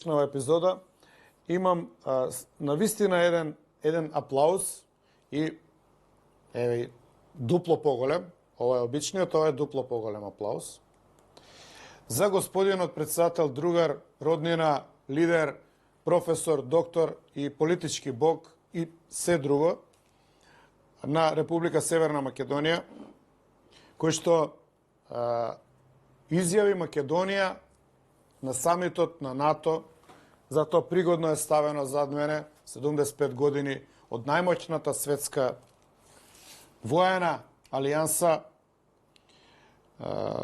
ова епизода имам навистина еден аплауз и еве дупло поголем. Ова е обичниот, ова е дупло поголем аплауз. За господинот председател, другар, роднина, лидер, професор, доктор и политички бог и се друго на Република Северна Македонија, кој што изјави Македонија на самитот на НАТО, затоа пригодно е ставено зад мене, 75 години од најмоćната светска воена алијанса,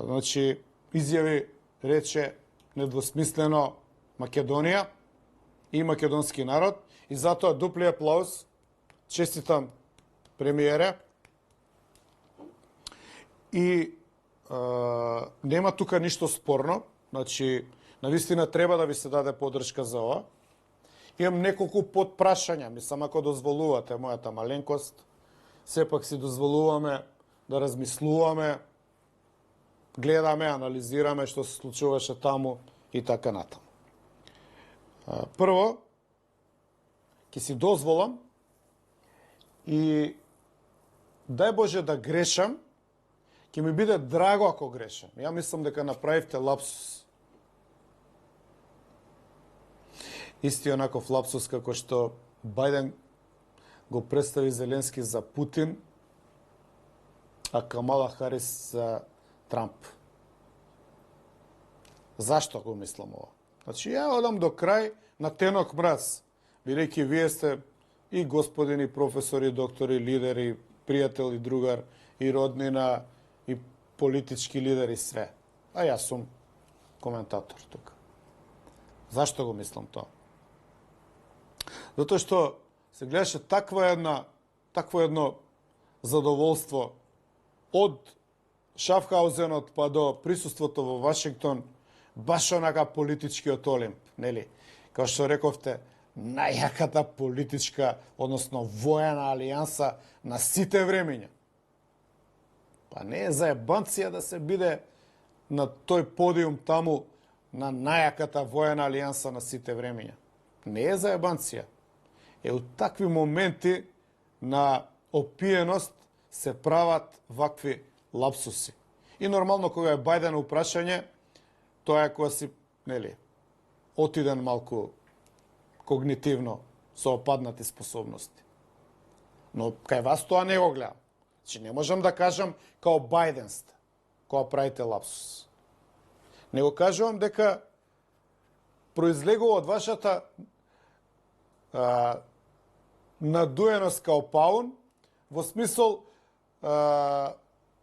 значи, изјави, рече недвосмислено Македонија и македонски народ, и затоа дупли аплауз. Честитам премиере. И нема тука ништо спорно, значи, навистина треба да ви се даде поддршка за ова. Имам неколку подпрашања, мислам, ако дозволувате мојата маленкост, сепак си дозволуваме да размислуваме, гледаме, анализираме што се случуваше таму и така натаму. Прво, ќе си дозволам и дај Боже да грешам, ќе ми биде драго ако грешам. Ја мислам дека направивте лапсус. Исти онаков лапсус како што Бајден го представи Зеленски за Путин, а Камала Харис за Трамп. Зашто го мислам ова? Значи, ја одам до крај на тенок мраз, бидејќи вие сте и господини професори, доктори, лидери, пријател и другар, и роднина, и политички лидер и све. А јас сум коментатор тука. Зашто го мислам тоа? Затоа што се гледаше такво едно задоволство од Шафхаузенот па до присуството во Вашингтон, баш онака политичкиот олимп, нели? Као што рековте, најаката политичка, односно воена алијанса на сите времења. Па не е заебанција да се биде на тој подиум таму на најаката воена алијанса на сите времења. Не е заебанција. У такви моменти на опиеност се прават вакви лапсуси. И нормално кога е Бајден упрашање, тоа е кога си, нели, отиден малку когнитивно со опаднати способности. Но кај вас тоа не го гледам. Значи не можам да кажам као Бајден сте, кога правите лапсус. Не го кажувам дека произлегува од вашата надуеност као паун, во смисол,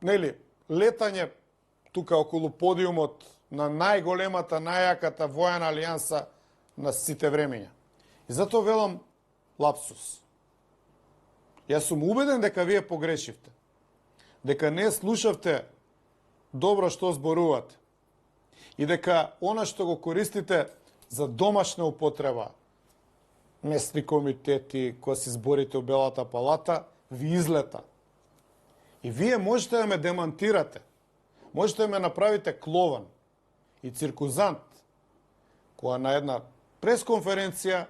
нели, летање тука околу подиумот на најголемата, најаката воена алијанса на сите времења. И затоа велам лапсус. Јас сум убеден дека вие погрешивте. Дека не слушавте добро што зборувате. И дека она што го користите за домашна употреба, местни комитети, кои се зборите у Белата палата, ви излета. И вие можете да ме демантирате. Можете да ме направите клован и циркузант, која на една пресконференција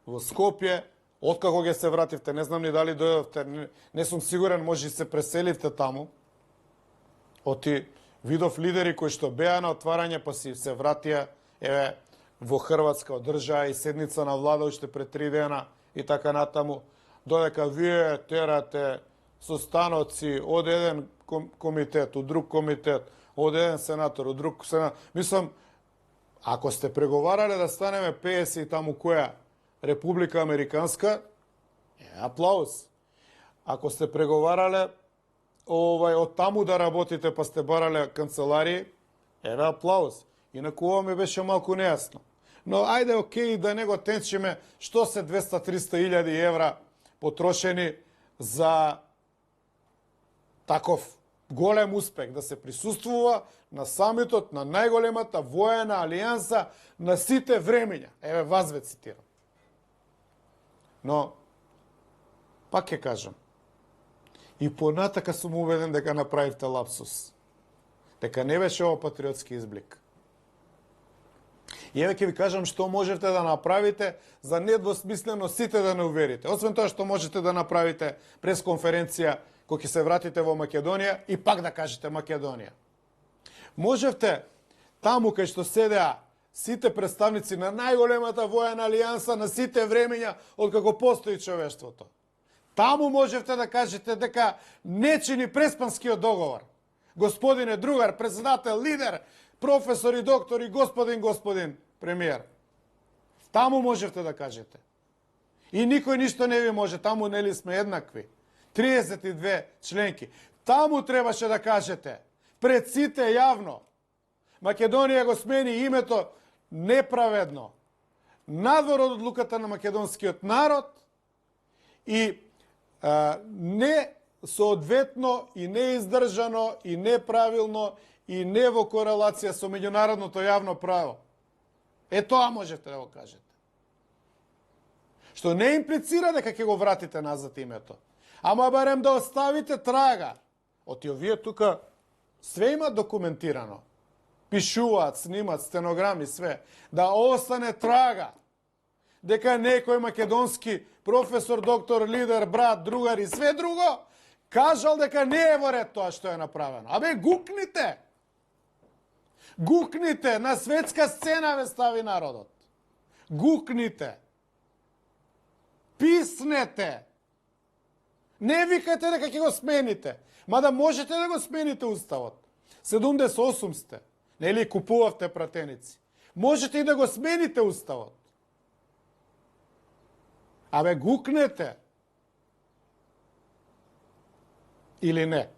во Скопје, откако ќе се вративте, не знам ни дали дојдовте, не сум сигурен, може и се преселивте таму, оти видов лидери кои што беа на отварање, па си се вратија, еве, во Хрватска одржаа и седница на влада уште пред 3 дена и така натаму, додека вие терате состаноци од еден комитет, од друг комитет, од еден сенатор, од друг сенатор. Мислам, ако сте преговарале да станеме 50 и таму која Република Американска, аплауз. Ако сте преговарале од таму да работите, па сте барале канцеларии, аплауз. Инаку ова ми беше малку нејасно. Но ајде, окей, да не го тенчиме што се 200-300 илјади евра потрошени за таков голем успех да се присуствува на самитот на најголемата воена алијанса на сите времења. Еве, вас ве цитирам. Но, пак ќе кажам, и понатака сум убеден дека направивте лапсус. Дека не беше ова патриотски изблик. И еве ќе ви кажам што можете да направите за недвосмислено сите да не уверите. Освен тоа што можете да направите пресконференција кога ќе се вратите во Македонија и пак да кажете Македонија. Можевте таму кај што седеа сите представници на најголемата воена алијанса на сите времења од како постои човештвото. Таму можевте да кажете дека не чини преспанскиот договор. Господине другар, председател, лидер, професор и доктор и господин премиер. Таму можевте да кажете. И никој ништо не ви може, таму нели сме еднакви. 32 членки. Таму требаше да кажете, пред сите јавно, Македонија го смени името неправедно, надвор од одлуката на македонскиот народ и не соодветно и неиздржано и неправилно и не во корелација со меѓународното јавно право. Тоа можете да го кажете. Што не имплицира дека ќе го вратите назад името. Ама барем да оставите трага. Оти овие тука све има документирано. Пишуваат, снимат, стенограми, све. Да остане трага. Дека некој македонски професор, доктор, лидер, брат, другар и све друго кажал дека не е во ред тоа што е направено. Абе, гукните! Гукните! На светска сцена ве стави народот. Гукните! Писнете! Не викате дека ќе го смените. Мада можете да го смените уставот. 78 сте. Нели купувавте пратеници. Можете и да го смените уставот. Абе, гукнете. Или не?